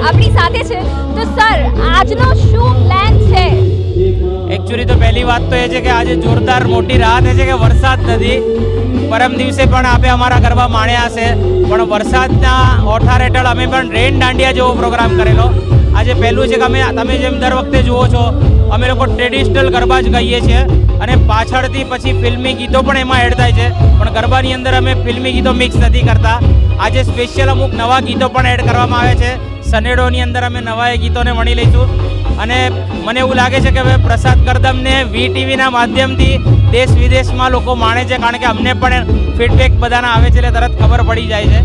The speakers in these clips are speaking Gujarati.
આપણી સાથે છે. તો સર, આજનો શું પ્લાન છે? એકચ્યુઅલી તો પહેલી વાત તો એ છે કે આજે જોરદાર મોટી રાહત એ છે કે વરસાદ નથી. પરમ દિવસે પણ આપણે અમારા ગરબા માણ્યા હશે, પણ વરસાદના ઓઠાર હેઠળ અમે પણ રેન દાંડિયા જેવો પ્રોગ્રામ કરેલો. આજે પહેલું છે કે તમે જેમ દર વખતે જુઓ છો, અમે લોકો ટ્રેડિશનલ ગરબા જ ગાઈએ છીએ અને પાછળથી પછી ફિલ્મી ગીતો પણ એમાં એડ થાય છે, પણ ગરબાની અંદર અમે ફિલ્મી ગીતો મિક્સ નથી કરતા. આજે સ્પેશિયલ અમુક નવા ગીતો પણ એડ કરવામાં આવે છે. સનેડોની અંદર અમે નવા એ ગીતોને વણી લઈશું અને મને એવું લાગે છે કે હવે પ્રસાદ કરદમને VTVના માધ્યમથી દેશ વિદેશમાં લોકો માણે છે, કારણ કે અમને પણ ફીડબેક બધાના આવે છે એટલે તરત ખબર પડી જાય છે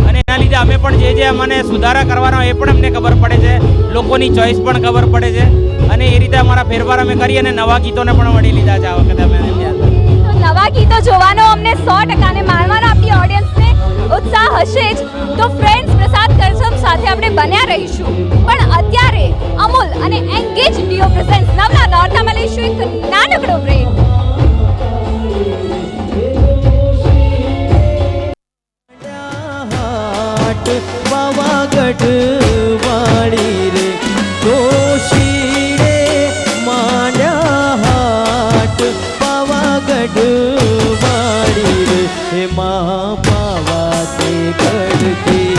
અને એના લીધે અમે પણ જે અમને સુધારા કરવાનો એ પણ અમને ખબર પડે છે, લોકોની ચોઈસ પણ ખબર પડે છે અને એ રીતે અમારા ફેરફાર અમે કરી અને નવા ગીતોને પણ વળી લીધા છે આ વખતે અમે. તો નવા ગીતો જોવાનો અમને 100% અને માણવાનો આપણી ઓડિયન્સને ઉત્સાહ હશે જ. તો ફ્રેન્ડ્સ, પ્રસાદ કરદમ સાથે આપણે બન્યા રહીશું, પણ અત્યારે અમૂલ અને એન્ગેજ ડીઓ પ્રેઝન્ટ્સ નવલા નોરતામાં લઈશું એક નાનકડો બ્રેક. પાવાગઢ વાળી રે દોશી રે માંડ્યા હાટ પાવાગઢ વાળી રે એમાં પાવા તે ગઢથી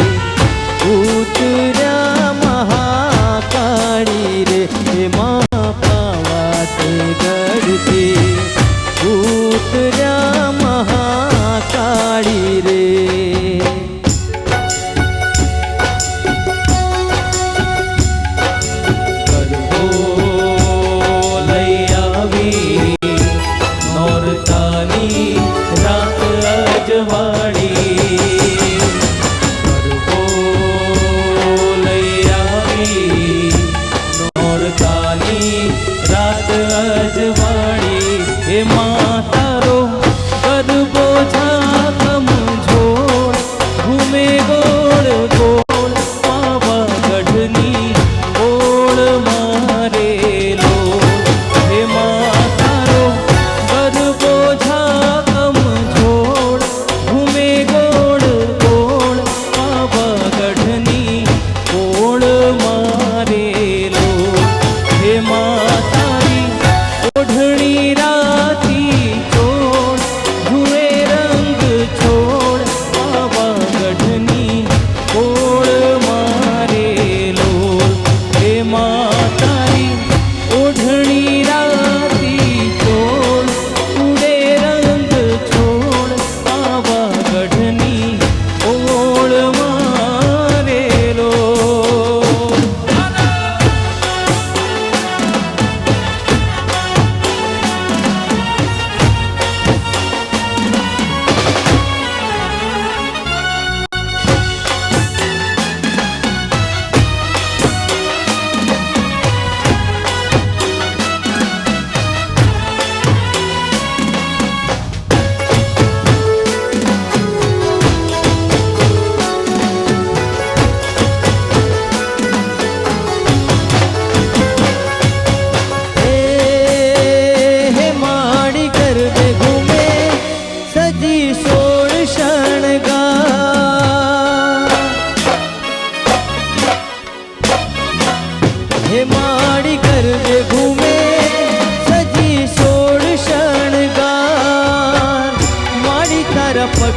ઉતર્યા મહાકાળી રે એમાં પાવા તે ગઢથી ઉતર્યા મહાકાળી રે.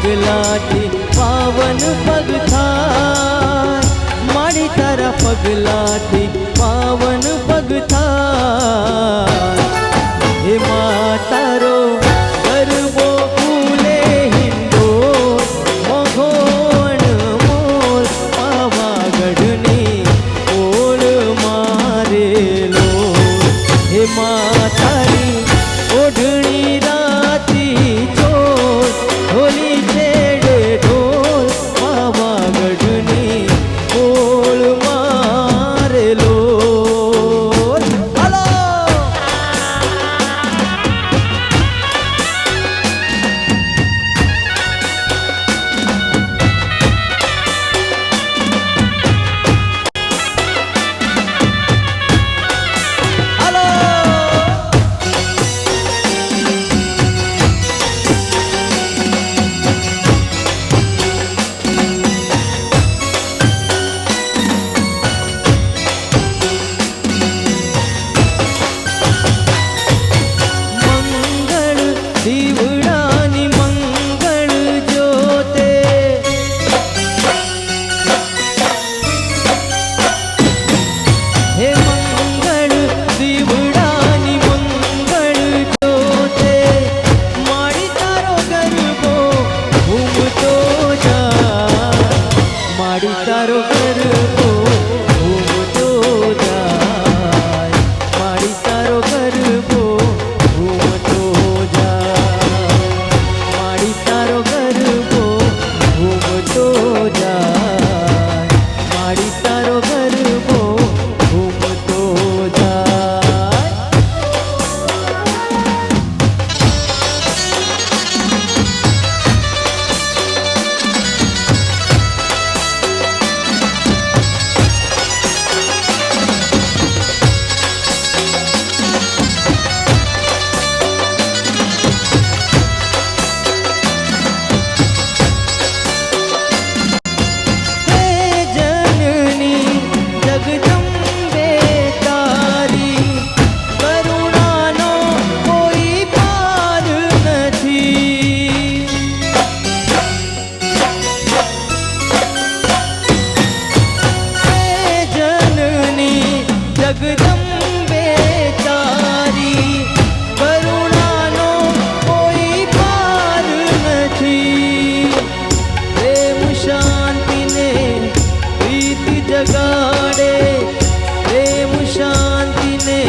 પગલાથી પાવન પગ થાય મારી તારા પગલાથી પાવન પગ થાય હે તારો ગરબો ફૂલે હિંદો મોઘોણ મોર પાવાગઢની ઓળ મારેલો હે તારી ઓઢણી રાતી ચોર ઢોલી છેડે ઢોલ પાવાગઢની ગરબો ઘૂમતો જાય, માડી તારો ગરબો ઘૂમતો જાય, માડી તારો ગરબો ઘૂમતો જાય, માડી તારો ગરબો ઘૂમતો જાય. હે જનની જગદંબે તારી કરુણાનો કોઈ પાર નથી. હે જનની જગદંબે તારી કરુણાનો કોઈ પાર નથી. પ્રેમ શાંતિને પ્રીત જગાડે, પ્રેમ શાંતિને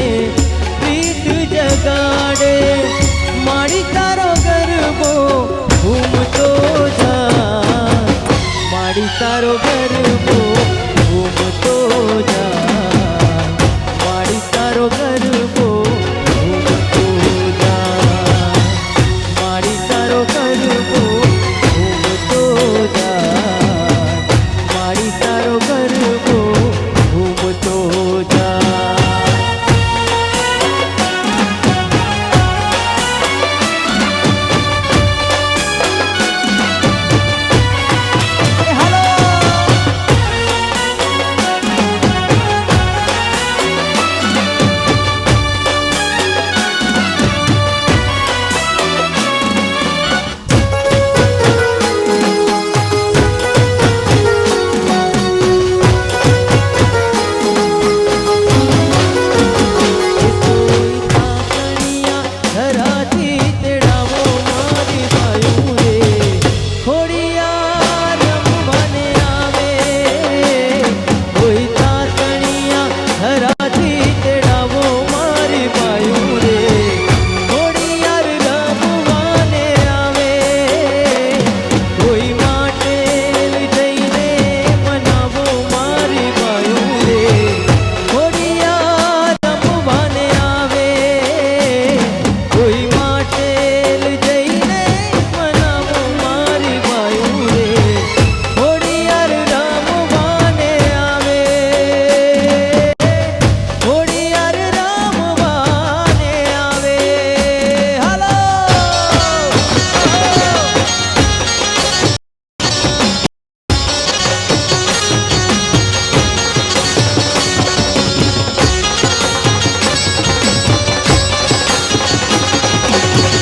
પ્રીત જગાડે,